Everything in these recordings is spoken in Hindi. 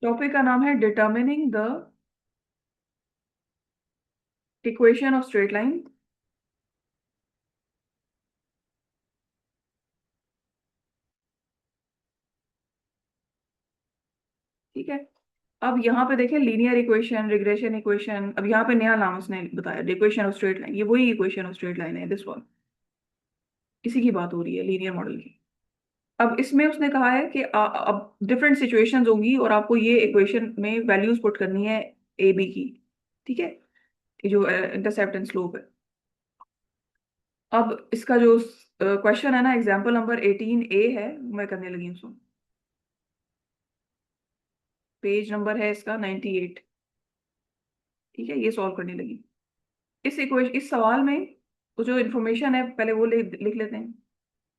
टॉपिक का नाम है determining the equation of straight line. ठीक है। अब यहाँ पे देखें, लीनियर इक्वेशन, रिग्रेशन इक्वेशन। अब यहाँ पे नया नाम उसने बताया, इक्वेशन ऑफ स्ट्रेट लाइन। ये वही इक्वेशन ऑफ स्ट्रेट लाइन है, दिस वन। इसी की बात हो रही है, लीनियर मॉडल की। अब इसमें उसने कहा है कि अब डिफरेंट सिचुएशंस होंगी और आपको ये इक्वेशन में वैल्यूज पुट करनी है ए बी की। ठीक है। ये जो इंटरसेप्ट एंड स्लोप है। अब इसका जो क्वेश्चन है ना, एग्जाम्पल नंबर 18A है, मैं करने लगी हूँ उसको। पेज नंबर है इसका 98। ठीक है, ये सॉल्व करने लगी। इस इक्वेशन, इस सवाल में तो जो इन्फॉर्मेशन है पहले वो लिख लेते हैं।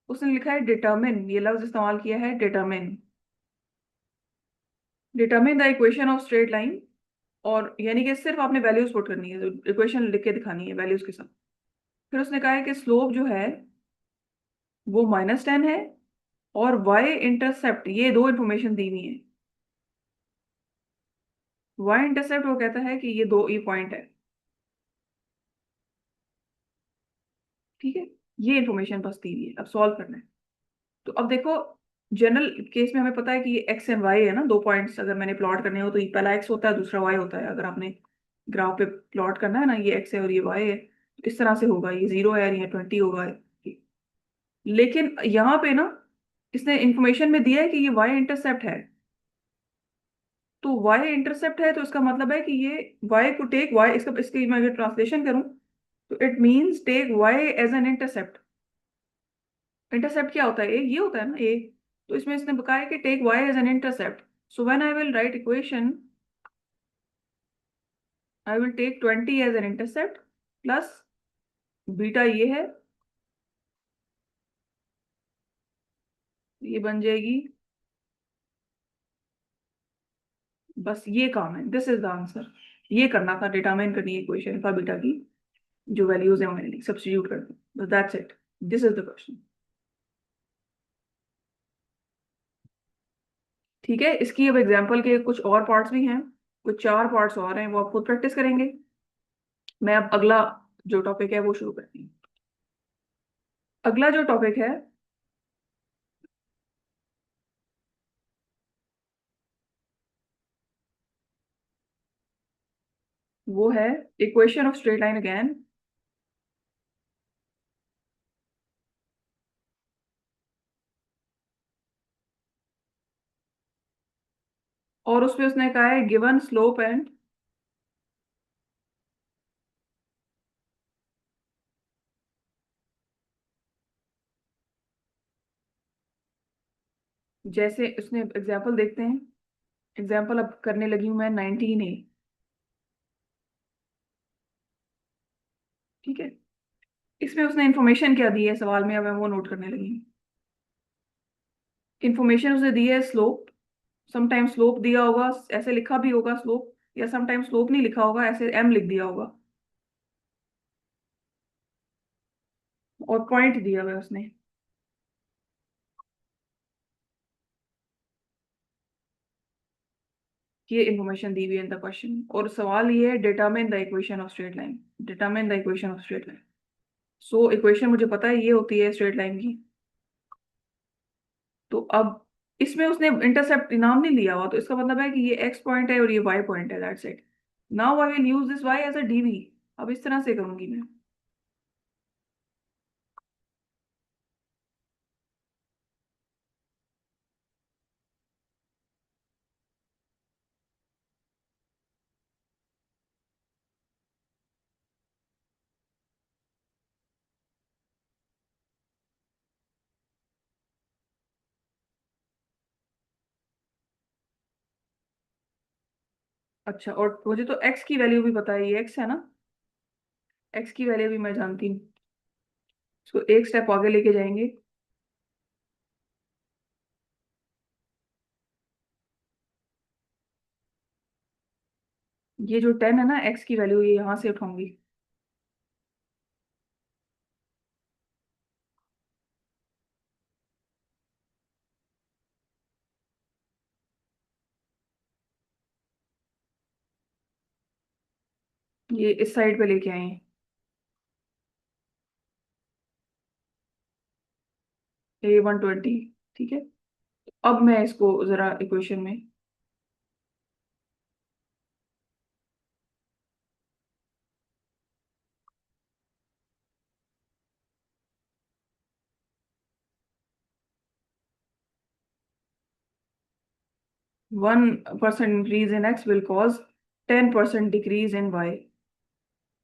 उसने लिखा है डिटरमिन, ये लफ्ज इस्तेमाल किया है, determine. Determine the equation of straight line. और यानी कि सिर्फ आपने वैल्यूज पुट करनी है, इक्वेशन लिख के दिखानी है वैल्यूज के साथ। फिर उसने कहा है कि स्लोप जो है वो -10 है, और वाई इंटरसेप्ट, ये दो इन्फॉर्मेशन दी हुई है। वाई इंटरसेप्ट वो कहता है कि ये पॉइंट है। ठीक है। ये इन्फॉर्मेशन बस दी हुई है, अब सॉल्व करना है। तो अब देखो, जनरल केस में हमें पता है कि ये एक्स एंड वाई है ना, दो पॉइंट्स अगर मैंने प्लॉट करने हो तो ये पहला एक्स होता है, दूसरा वाई होता है। अगर आपने ग्राफ पे प्लॉट करना है ना, ये एक्स है और ये वाई है, तो इस तरह से होगा, ये 0 है और ये 20 होगा। लेकिन यहाँ पे ना, इसने इंफॉर्मेशन में दिया है कि ये वाई इंटरसेप्ट है। तो वाई इंटरसेप्ट है तो इसका मतलब है कि ये वाई को टेक वाई, इसका इसकी मैं अगर ट्रांसलेशन करूं तो it means take Y as an intercept. Intercept क्या होता है? ए, ये होता है ना, ए। तो इसमें इसने बताया कि take Y as an intercept. So when I will write equation, I will take 20 as an intercept, plus beta ये है, ये बन जाएगी। बस ये काम है, दिस इज द आंसर। ये करना था, डिटरमाइन करनी है इक्वेशन का बीटा की जो वैल्यूज है मैंने सब्स्टिट्यूट कर दी, बस that's it. This is the question. ठीक है। इसकी अब एग्जाम्पल के कुछ और पार्ट्स भी हैं, कुछ चार पार्ट्स और हैं, वो आप खुद प्रैक्टिस करेंगे। मैं अब अगला जो टॉपिक है वो शुरू करती हूँ। अगला जो टॉपिक है वो है equation of straight line again. और उसमें उसने कहा है गिवन स्लोप एंड, जैसे उसने एग्जाम्पल देखते हैं। एग्जाम्पल अब करने लगी हूँ मैं 19A। ठीक है। इसमें उसने इंफॉर्मेशन क्या दी है सवाल में, अब मैं वो नोट करने लगी हूँ। इंफॉर्मेशन उसने दी है स्लोप। समटाइम स्लोप दिया होगा, ऐसे लिखा भी होगा स्लोप, या समटाइम स्लोप नहीं लिखा होगा, ऐसे एम लिख दिया होगा। और पॉइंट दिया हुआ है उसने। ये इंफॉर्मेशन दी हुई है इन द क्वेश्चन, और सवाल ये है determine the equation of straight line. Determine the equation of straight line. So equation मुझे पता है ये होती है स्ट्रेट लाइन की। तो अब इसमें उसने इंटरसेप्ट नाम नहीं लिया हुआ, तो इसका मतलब है कि ये एक्स पॉइंट है और ये वाई पॉइंट है, that's it. Now I will use this Y as a DV. अब इस तरह से करूंगी मैं। अच्छा, और मुझे तो एक्स की वैल्यू भी पता है, ये एक्स है ना। एक्स की वैल्यू भी मैं जानती हूँ। इसको एक स्टेप आगे लेके जाएंगे। ये जो 10 है ना, एक्स की वैल्यू, ये यहाँ से उठाऊंगी। ये इस साइड पे लेके आए हैं। A 120। ठीक है। अब मैं इसको जरा इक्वेशन में 1% increase in X will cause 10% decrease in Y.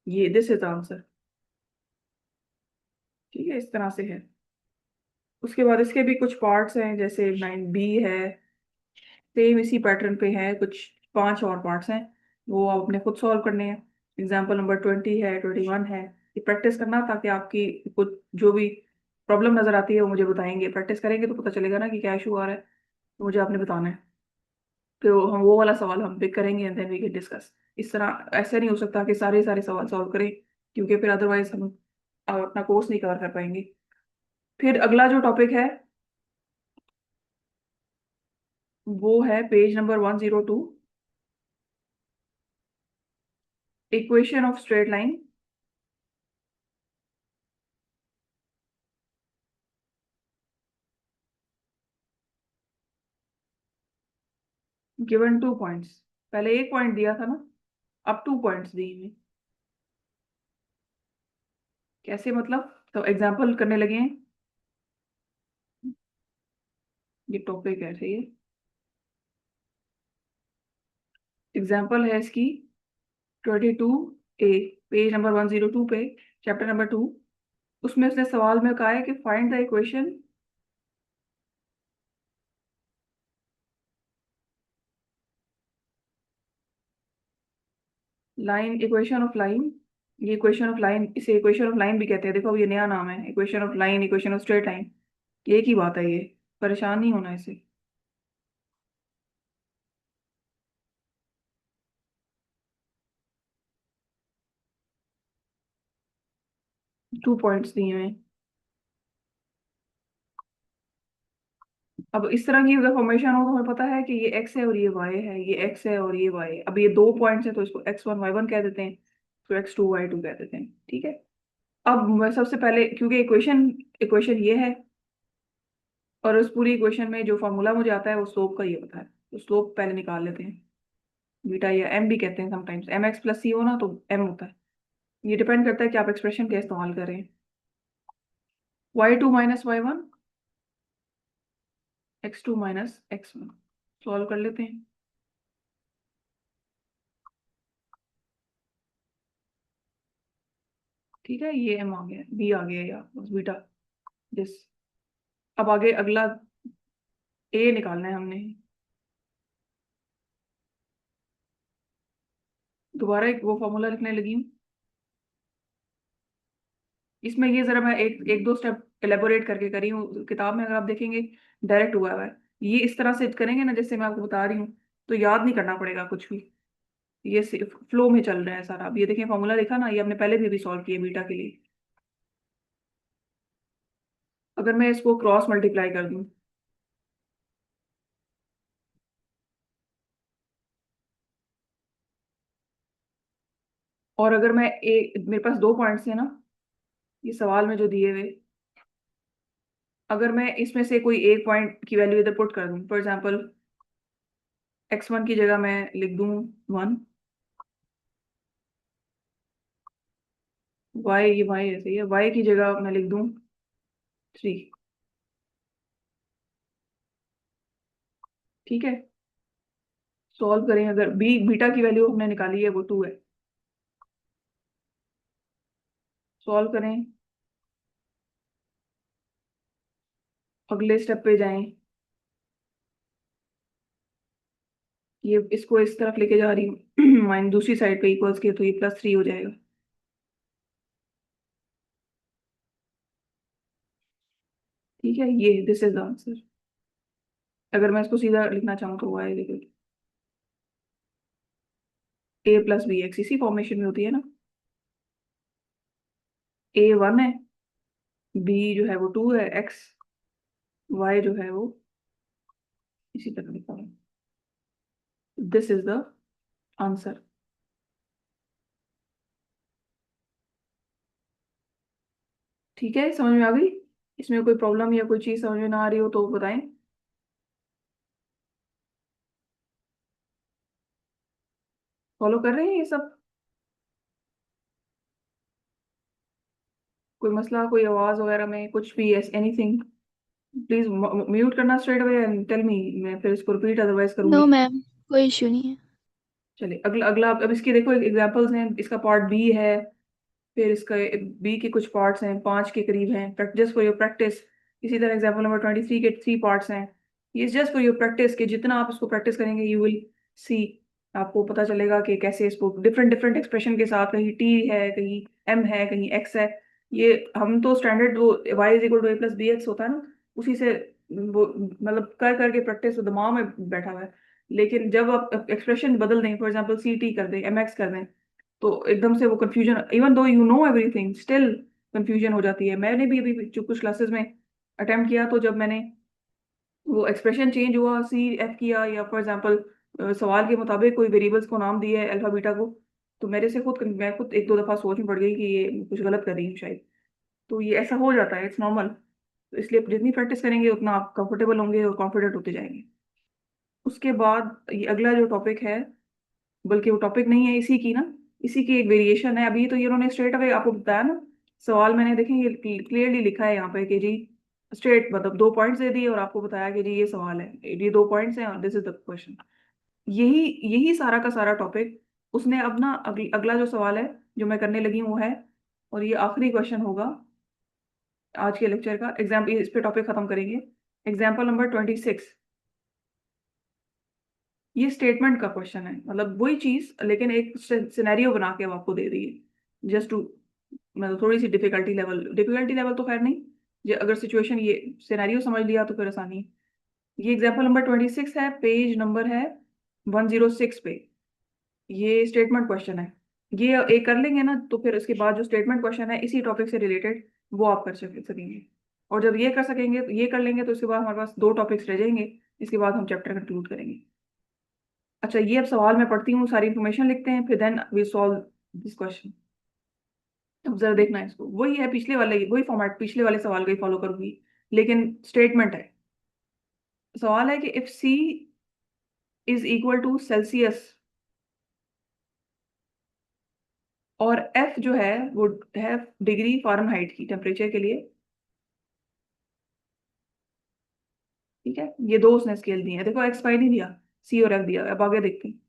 ये दिस इज आंसर। ठीक है, इस तरह से है। उसके बाद इसके भी कुछ पार्ट्स हैं, जैसे 9B है, सेम इसी पैटर्न पे है, कुछ 5 और पार्ट्स हैं। वो आप अपने खुद सॉल्व करने हैं। एग्जाम्पल नंबर 20 है, 21 है। ये प्रैक्टिस करना, ताकि आपकी कुछ जो भी प्रॉब्लम नजर आती है वो मुझे बताएंगे। प्रैक्टिस करेंगे तो पता चलेगा ना कि क्या इशू आ रहा है, तो मुझे आपने बताना है। तो हम वो वाला सवाल हम पिक करेंगे and then we can discuss. इस तरह ऐसे नहीं हो सकता कि सारे सारे सवाल सॉल्व करें, क्योंकि फिर अदरवाइज हम अपना कोर्स नहीं कवर कर पाएंगे। फिर अगला जो टॉपिक है वो है page number 102, equation of straight line given 2 points. पहले एक पॉइंट दिया था ना, अब 2 पॉइंट्स दिए हैं। कैसे मतलब? तो एग्जाम्पल करने लगे हैं। ये टॉपिक है, सही है। एग्जाम्पल है इसकी 22A, पेज नंबर 102 पे, चैप्टर नंबर 2। उसमें उसने सवाल में कहा है कि find the equation line, equation of line. ये इक्वेशन ऑफ लाइन, इसे इक्वेशन ऑफ लाइन भी कहते हैं। देखो ये नया नाम है, equation of line, equation of straight line. एक ही बात है ये, परेशान नहीं होना इसे। 2 पॉइंट्स दिए हैं। अब इस तरह की अगर फॉर्मेशन हो तो हमें पता है कि ये एक्स है और ये वाई है, ये एक्स है और ये वाई है। अब ये 2 पॉइंट्स हैं तो इसको X1 Y1 कह देते हैं, तो X2 Y2 कह देते हैं। ठीक है। अब मैं सबसे पहले, क्योंकि इक्वेशन इक्वेशन ये है, और उस पूरी इक्वेशन में जो फॉर्मूला मुझे आता है वो स्लोप का ही होता है, तो स्लोप पहले निकाल लेते हैं। बीटा, या एम भी कहते हैं समटाइम्स, MX+C हो ना तो एम होता है। ये डिपेंड करता है कि आप एक्सप्रेशन क्या इस्तेमाल कर रहे हैं। Y2 - Y1, X2 - X1। Solve कर लेते हैं। ठीक है, ये एम आ गया, बी आ गया, या बस बीटा दिस। अब आगे अगला ए निकालना है हमने। दोबारा एक वो फॉर्मूला लिखने लगी हूँ। इसमें ये जरा मैं एक एक दो स्टेप एलेबोरेट करके करी हूँ, किताब में अगर आप देखेंगे डायरेक्ट हुआ हुआ है। ये इस तरह से करेंगे ना जैसे मैं आपको बता रही हूँ, तो याद नहीं करना पड़ेगा कुछ भी। ये फ्लो में चल रहा है सारा। अब ये देखें, फॉर्मूला लिखा ना, ये हमने पहले भी सॉल्व किया बीटा के लिए। अगर मैं इसको क्रॉस मल्टीप्लाई कर दूं, और अगर मैं मेरे पास 2 पॉइंट्स है ना ये सवाल में जो दिए हुए, अगर मैं इसमें से कोई एक पॉइंट की वैल्यू इधर पुट कर दूं, फॉर एग्जांपल X1 की जगह मैं लिख दूं 1, वाई, ये वाई ऐसे ही है, वाई की जगह मैं लिख दूं 3। ठीक है। सॉल्व करें, अगर बीटा की वैल्यू हमने निकाली है वो 2 है। सॉल्व करें, अगले स्टेप पे जाएं। ये इसको इस तरफ लेके जा रही हूँ माइन दूसरी साइड पे इक्वल्स के, तो ये +3 हो जाएगा। ठीक है, ये दिस इज द आंसर। अगर मैं इसको सीधा लिखना चाहूँ तो वाई लिख, A+B, इसी फॉर्मेशन में होती है ना। A 1 है, बी जो है वो 2 है, एक्स वाई जो है वो इसी तरह लिखा है। This is the answer. ठीक है, समझ में आ गई? इसमें कोई प्रॉब्लम या कोई चीज़ समझ में ना आ रही हो तो बताएं। फॉलो कर रहे हैं ये सब? कोई मसला, कोई आवाज़ वगैरह में कुछ भी, एनीथिंग? प्लीज म्यूट करना straight away and tell me, मैं फिर इसको रिपीट अदरवाइज नो करूंगी। मैम, कोई इशू नहीं है। चलिए, अगला अगला अब इसके देखो एग्जांपल्स हैं। इसका पार्ट बी है, फिर इसका बी के कुछ पार्ट्स हैं, 5 के करीब हैं। Just for your practice. इसी तरह एग्जांपल नंबर 23 के 3 पार्ट्स हैं। ये जस्ट फॉर योर प्रैक्टिस, कि जितना आप इसको प्रैक्टिस करेंगे यू विल सी, आपको पता चलेगा कि कैसे इसको डिफरेंट डिफरेंट एक्सप्रेशन के साथ, कहीं टी है, कहीं एम है, कहीं एक्स है। ये हम तो स्टैंडर्ड वो Y is equal to A plus B X होता है ना, उसी से वो मतलब कर करके प्रैक्टिस दिमाग में बैठा हुआ है। लेकिन जब आप एक्सप्रेशन बदल दें, फॉर एग्जाम्पल सी टी कर दें, एम एक्स कर दें, तो एकदम से वो confusion, even though you know everything, still confusion हो जाती है। मैंने भी अभी जो कुछ क्लासेस में अटेम्प्ट किया, तो जब मैंने वो एक्सप्रेशन चेंज हुआ, सी एफ किया, या फॉर एग्जांपल सवाल के मुताबिक कोई वेरिएबल्स को नाम दिया है, अल्फा बीटा को, तो मेरे से खुद मैं खुद एक दो दफा सोच में पड़ गई कि ये कुछ गलत कर रही हूँ शायद। तो ये ऐसा हो जाता है, इट्स नॉर्मल। तो इसलिए जितनी प्रैक्टिस करेंगे उतना आप कंफर्टेबल होंगे और कॉन्फिडेंट होते जाएंगे। उसके बाद ये अगला जो टॉपिक है, बल्कि वो टॉपिक नहीं है, इसी की ना, इसी की एक वेरिएशन है। अभी तो ये उन्होंने स्ट्रेट अवे आपको बताया ना, सवाल मैंने देखें ये क्लियरली लिखा है यहाँ पे कि जी स्ट्रेट मतलब 2 पॉइंट्स दे दिए और आपको बताया कि जी ये सवाल है, ये 2 पॉइंट्स हैं और दिस इज द क्वेश्चन। यही यही सारा का सारा टॉपिक उसने अब ना अगला जो सवाल है जो मैं करने लगी हूँ वो है, और ये आखिरी क्वेश्चन होगा आज के लेक्चर का। एग्जाम्पल, इस पे टॉपिक खत्म करेंगे। एग्जाम्पल नंबर 26, ये स्टेटमेंट का क्वेश्चन है, मतलब वही चीज लेकिन एक सिनेरियो बना के अब आपको दे दी है, जस्ट टू मतलब थोड़ी सी डिफिकल्टी लेवल तो खैर नहीं, ये अगर सिचुएशन ये सिनेरियो समझ लिया तो फिर आसानी है। ये एग्जाम्पल नंबर 26 है, पेज नंबर है 106 पे। ये स्टेटमेंट क्वेश्चन है। ये एक कर लेंगे ना, तो फिर उसके बाद जो स्टेटमेंट क्वेश्चन है इसी टॉपिक से रिलेटेड, वो आप कर सकेंगे। और जब ये कर सकेंगे, ये कर लेंगे, तो उसके बाद हमारे पास 2 टॉपिक्स रह जाएंगे। इसके बाद हम चैप्टर कंक्लूड करेंगे। अच्छा, ये अब सवाल मैं पढ़ती हूँ, सारी इन्फॉर्मेशन लिखते हैं, फिर then we solve this question. अब जरा देखना है इसको, वही है पिछले वाले, वही फॉर्मेट पिछले वाले सवाल का ही फॉलो करूंगी, लेकिन स्टेटमेंट है। सवाल है कि if C is equal to Celsius और एफ जो है वो है डिग्री फ़ारेनहाइट की टेम्परेचर के लिए, ठीक है। ये दो उसने स्केल दिए हैं, देखो एक्स वाई नहीं दिया, सी और एफ दिया है। अब आगे देखते हैं।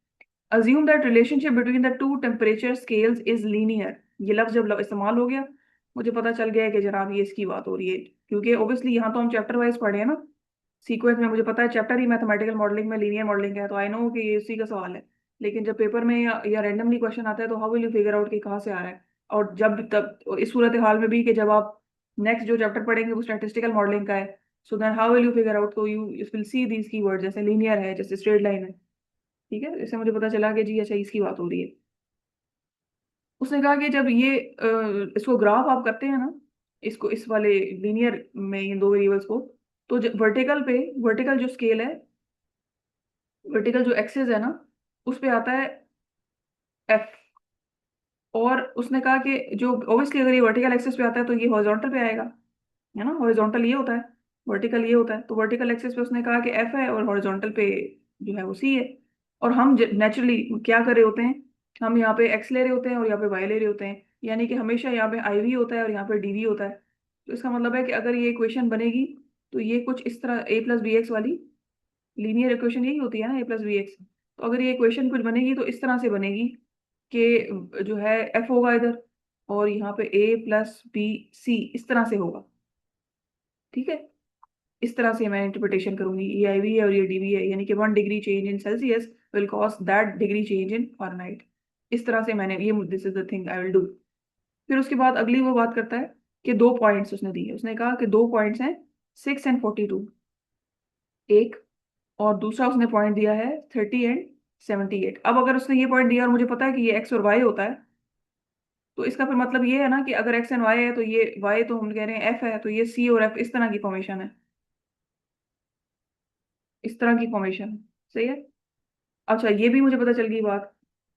Assume that relationship between the two temperature scales is linear. ये लफ्ज जब इस्तेमाल हो गया, मुझे पता चल गया है कि जनाब ये इसकी बात हो रही है, क्योंकि ऑब्वियसली यहाँ तो हम चैप्टर वाइज पढ़े हैं ना, सीक्वेंस में। मुझे पता है चैप्टर ही मैथमेटिकल मॉडलिंग में लीनियर मॉडलिंग है, तो आई नो कि ये उसी का सवाल है। लेकिन जब पेपर में या रैंडमली क्वेश्चन आता है, तो how will you figure out कि कहाँ से आ रहा है? और जब तब इस सूरत हाल में भी कि जब आप नेक्स्ट जो चैप्टर पढ़ेंगे वो स्टैटिस्टिकल मॉडलिंग का है, so then how will you figure out? तो you will see these keyword, जैसे लीनियर है, जैसे स्ट्रेट लाइन है, ठीक है। इससे मुझे पता चला कि जी अच्छा इसकी बात हो रही है। उसने कहा कि जब ये इसको ग्राफ आप करते हैं ना, इसको इस वाले लीनियर में इन दो वेरिएबल्स को, तो वर्टिकल पे, वर्टिकल जो स्केल है, वर्टिकल जो एक्सिस है ना, उस पे आता है एफ। और उसने कहा कि जो ऑब्वियसली अगर ये वर्टिकल एक्सिस पे आता है तो ये हॉरिजॉन्टल पे आएगा, है ना। हॉरिजॉन्टल ये होता है, वर्टिकल ये होता है। तो वर्टिकल एक्सिस पे उसने कहा कि एफ है और हॉरिजॉन्टल पे जो है वो सी है। और हम नेचुरली क्या कर रहे होते हैं, हम यहाँ पे एक्स ले रहे होते हैं और यहाँ पे वाई ले रहे होते हैं, यानी कि हमेशा यहाँ पे आई वी होता है और यहाँ पे डी वी होता है। तो इसका मतलब है कि अगर ये इक्वेशन बनेगी, तो ये कुछ इस तरह ए प्लस बी एक्स वाली लीनियर इक्वेशन यही होती है ना, ए प्लस बी एक्स। तो अगर ये इक्वेशन कुछ बनेगी तो इस तरह से बनेगी कि जो है एफ होगा इधर, और यहाँ पे ए प्लस बी सी इस तरह से होगा, ठीक है। इस तरह से मैं इंटरप्रिटेशन करूंगी, ये आई वी है और ये डी वी है, यानी कि 1 degree change in Celsius will cause that degree change in Fahrenheit. इस तरह से मैंने ये, this is the thing I will do. फिर उसके बाद अगली वो बात करता है कि 2 पॉइंट्स उसने दिए। उसने कहा कि 2 पॉइंट्स हैं 6 एंड 42, एक, और दूसरा उसने पॉइंट दिया है 30 एंड 78। अब अगर उसने ये पॉइंट दिया और मुझे पता है कि ये एक्स और वाई होता है, तो इसका फिर मतलब ये है ना कि अगर एक्स एंड वाई है तो ये वाई तो हम कह रहे हैं एफ है, तो ये सी और एफ इस तरह की फॉर्मेशन है, इस तरह की फॉर्मेशन, सही है। अच्छा, ये भी मुझे पता चल गई बात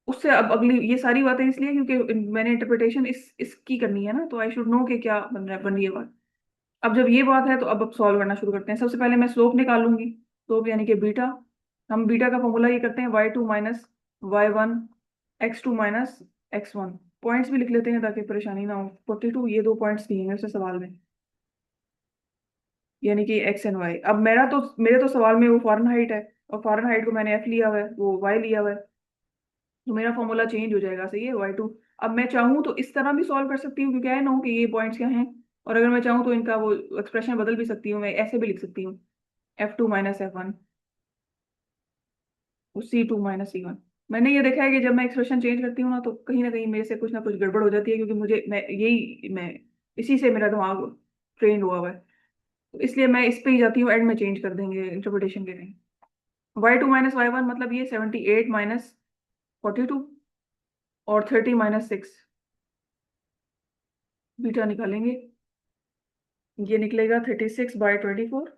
उससे अब अगली ये सारी बातें इसलिए क्योंकि मैंने इंटरप्रिटेशन इसकी करनी है ना, तो आई शुड नो कि क्या बन रही है बात। अब जब ये बात है तो अब सॉल्व करना शुरू करते हैं। सबसे पहले मैं स्लोप निकालूंगी, स्लोप यानी कि बीटा। हम बीटा का फॉर्मूला ये करते हैं y2 minus y1 x2 minus x1। Points भी लिख लेते हैं ताकि परेशानी ना हो। 42 ये दो पॉइंट्स दिए हैं उसे सवाल में, यानी कि एक्स एंड वाई। अब मेरे तो सवाल में वो फॉरेन हाइट है, और फॉरेन हाइट को मैंने एफ लिया हुआ है, वो वाई लिया हुआ है, तो मेरा फॉर्मूला चेंज हो जाएगा। सही है, y2। अब मैं चाहूँ तो इस तरह भी सॉल्व कर सकती हूँ क्योंकि है ना कि ये पॉइंट्स क्या हैं, और अगर मैं चाहूँ तो इनका वो एक्सप्रेशन बदल भी सकती हूँ, मैं ऐसे भी लिख सकती हूँ F2 minus F1 C2 minus C1। मैंने ये देखा है कि जब मैं एक्सप्रेशन चेंज करती हूँ ना, तो कहीं ना कहीं मेरे से कुछ ना कुछ गड़बड़ हो जाती है, क्योंकि मैं इसी से मेरा दिमाग ट्रेन हुआ हुआ है। तो इसलिए मैं इस पे ही जाती हूँ, एंड में चेंज कर देंगे इंटरप्रिटेशन के लिए। y2 माइनस y1 मतलब ये 78 माइनस 42 और 30 माइनस 6, बीटा निकालेंगे। ये निकलेगा 36/24।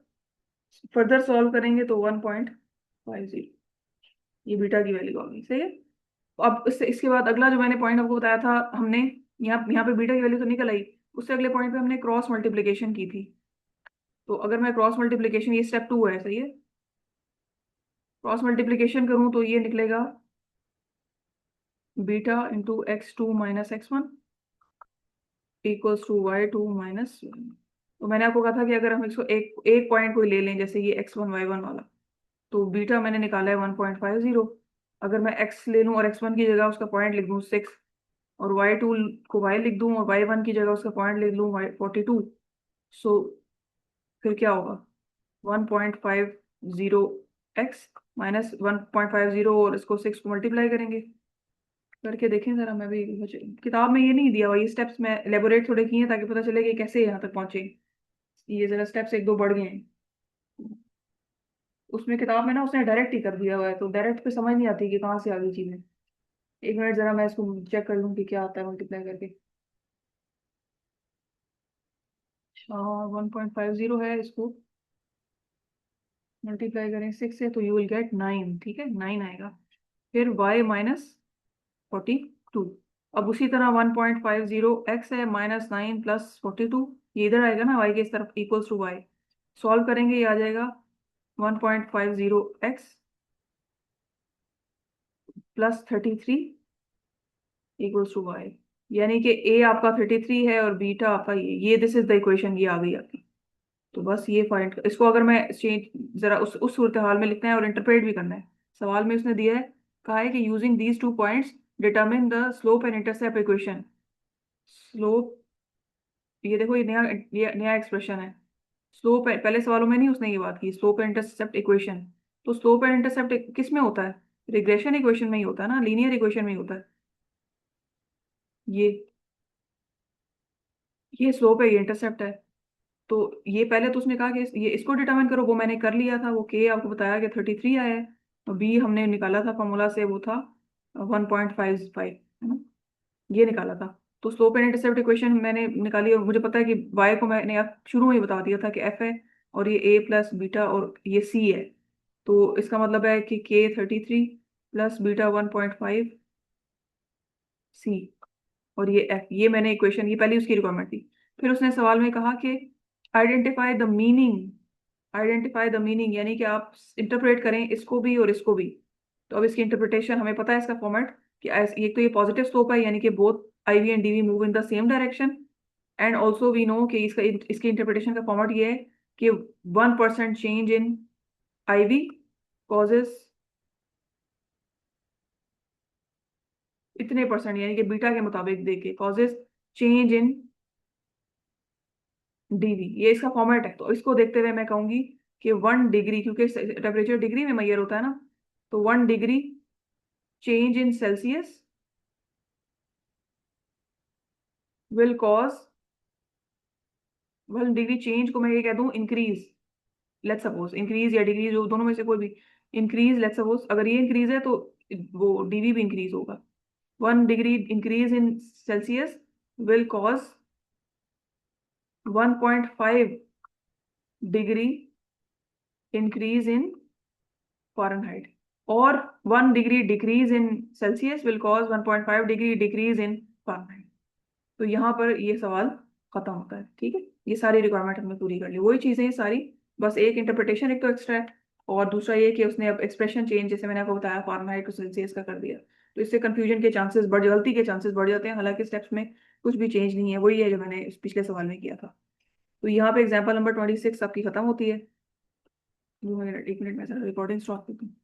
फर्दर सॉल्व करेंगे तो 1.50, ये बीटा की वैल्यू आ गई। सही है। तो अब इसके बाद अगला जो मैंने पॉइंट आपको बताया था, हमने यहाँ पे बीटा की वैल्यू तो निकल आई, उससे अगले पॉइंट पे हमने क्रॉस मल्टीप्लीकेशन की थी। तो अगर मैं क्रॉस मल्टीप्लीकेशन, ये स्टेप 2 है, सही है, क्रॉस मल्टीप्लीकेशन करूँ तो ये निकलेगा beta into x2 minus x1 equals to y2 minus. तो मैंने आपको कहा था कि अगर हम इसको एक एक पॉइंट कोई ले लें, जैसे ये x1 y1 वाला, तो बीटा मैंने निकाला है 1.50। अगर मैं x ले लूँ और x1 की जगह उसका पॉइंट लिख दूँ 6, और y2 को y लिख दूँ और y1 की जगह उसका पॉइंट लिख लूँ 42, सो फिर क्या होगा, 1.50 माइनस 1.50, और इसको 6 को मल्टीप्लाई करेंगे। करके देखें जरा, मैं भी किताब में ये नहीं दिया हुआ, ये स्टेप्स मैं एलेबोरेट थोड़े किए हैं ताकि पता चले कि कैसे यहाँ तक पहुंचे। ये जरा स्टेप्स एक दो बढ़ गए हैं। उसमें किताब में ना उसने डायरेक्ट ही कर दिया हुआ है, तो डायरेक्ट पे समझ नहीं आती कि कहाँ से आ गई चीजें। एक मिनट जरा मैं इसको चेक कर लूँ कि क्या आता है मल्टीप्लाई करके। अच्छा, 1.50 है, इसको मल्टीप्लाई करें 6 से तो यू विल गेट 9। ठीक है, 9 आएगा। फिर y माइनस 42। अब उसी तरह 1.50 x है माइनस 9 प्लस 42, ये इधर आएगा ना y के इस तरफ, इक्वल्स टू y। सॉल्व करेंगे, ये आ जाएगा 1.50 x plus 33 equals to y। यानी कि a आपका 33 है और बीटा आपका ये दिस इज द इक्वेशन, ये आ गई आपकी। तो बस ये फाइंड, इसको अगर मैं चेंज जरा उस सूरत हाल में लिखना है और इंटरप्रेट भी करना है। सवाल में उसने दिया है, कहा है कि using these 2 points determine the slope and intercept equation. Slope, ये देखो, ये नया एक्सप्रेशन है। स्लोप है, पहले सवालों में नहीं उसने ये बात की, स्लोप एंड इंटरसेप्ट इक्वेशन। तो स्लोप एंड इंटरसेप्ट किस में होता है, रिग्रेशन इक्वेशन में ही होता है ना, लीनियर इक्वेशन में ही होता है। ये ये स्लोप है, ये इंटरसेप्ट है। तो ये पहले तो उसने कहा कि ये इसको डिटरमाइन करो, वो मैंने कर लिया था, वो के आपको बताया कि 33 आया है। और बी हमने निकाला था फॉर्मूला से, वो था 1.55, है ना, ये निकाला था। तो स्लोप एंड इंटरसेप्ट इक्वेशन मैंने निकाली, और मुझे पता है कि वाई को मैंने शुरू में ही बता दिया था कि एफ है, और ये ए प्लस बीटा, और ये सी है। तो इसका मतलब है कि के 33 प्लस बीटा 1.5 सी, और ये एफ, ये मैंने इक्वेशन, ये पहली उसकी रिक्वायरमेंट थी। फिर उसने सवाल में कहा कि identify the meaning, identify the meaning यानी कि आप इंटरप्रेट करें इसको भी और इसको भी। तो अब इसकी इंटरप्रिटेशन हमें पता है, इसका फॉर्मेट कि ये तो ये पॉजिटिव स्लोप है, यानी कि both I V and D V move in the same direction. And also we know कि इसकी इंटरप्रिटेशन का फॉर्मेट ये है कि 1% change in I V causes इतने परसेंट, यानी कि बीटा के मुताबिक देके कॉजेज चेंज इन डीवी, ये इसका फॉर्मेट है। तो इसको देखते हुए मैं कहूंगी कि 1 डिग्री, क्योंकि टेम्परेचर डिग्री में मेजर होता है ना, तो 1 degree change in Celsius will cause, 1 degree change को मैं ये कह दूं इंक्रीज, लेट सपोज इंक्रीज या डिग्री, जो दोनों में से कोई भी इंक्रीज, लेट सपोज अगर ये इंक्रीज है तो वो डीवी भी इंक्रीज होगा। 1 degree increase in Celsius will cause 1.5 degree increase in Fahrenheit. और 1 degree decrease in Celsius will cause 1.5 degree decrease in Fahrenheit. तो यहाँ पर ये सवाल खत्म होता है। ठीक है, ये सारी रिक्वायरमेंट हमने पूरी कर ली, वही चीजें सारी, बस एक इंटरप्रिटेशन एक तो एक्स्ट्रा है, और दूसरा ये कि उसने अब एक्सप्रेशन चेंज, जैसे मैंने आपको बताया, फारेनहाइट टू सेल्सियस का कर दिया। तो इससे कंफ्यूजन के चांसेस बढ़, गलती के चांसेस बढ़ जाते हैं, हालांकि स्टेप्स में कुछ भी चेंज नहीं है, वही है जो मैंने इस पिछले सवाल में किया था। तो यहाँ पे एग्जाम्पल नंबर 26 आपकी खत्म होती है। 2 मिनट, 1 मिनट में रिकॉर्डिंग स्टॉप करती हूँ।